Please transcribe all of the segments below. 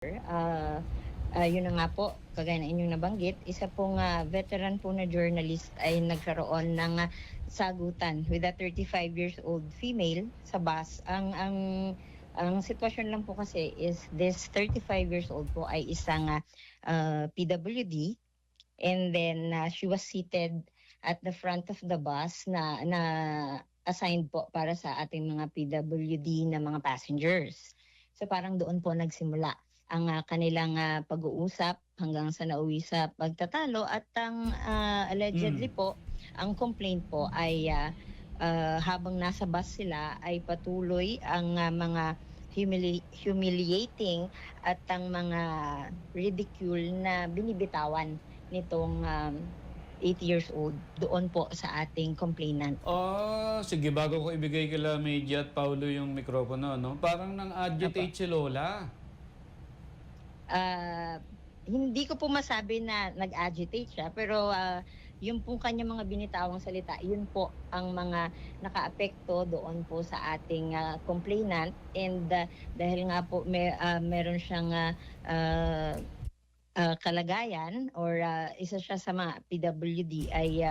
Yun na nga po, kagaya ng inyong nabanggit, isa pong veteran po na journalist ay nagkaroon ng sagutan with a 35 years old female sa bus. Ang sitwasyon lang po kasi is this 35 years old po ay isang PWD, and then she was seated at the front of the bus na assigned po para sa ating mga PWD na mga passengers. So parang doon po nagsimula ang kanilang pag-uusap hanggang sa nauwi sa pagtatalo, at ang allegedly po, ang complaint po ay habang nasa bus sila ay patuloy ang mga humiliating at ang mga ridicule na binibitawan nitong 8 years old doon po sa ating complainant. Sige, bago ko ibigay kila Media at Paulo yung mikropono, no? Parang nang-agitate si Lola. Hindi ko po masabi na nag-agitate siya, pero yung pong kanyang mga binitawang salita, yun po ang mga nakaapekto doon po sa ating complainant. And dahil nga po meron siyang kalagayan, or isa siya sa mga PWD, ay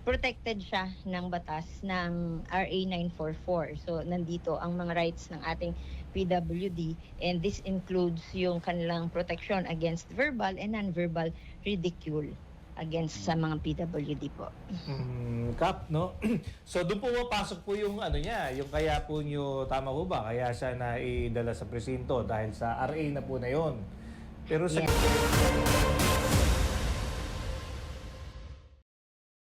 protected siya ng batas ng RA 944. So nandito ang mga rights ng ating PWD, and this includes yung kanilang protection against verbal and non-verbal ridicule against sa mga PWD po. Kap, no? So doon po mapasok po yung ano niya, yung kaya po nyo, tama po ba? Kaya siya naidala sa presinto dahil sa RA na po na yon. Pero sa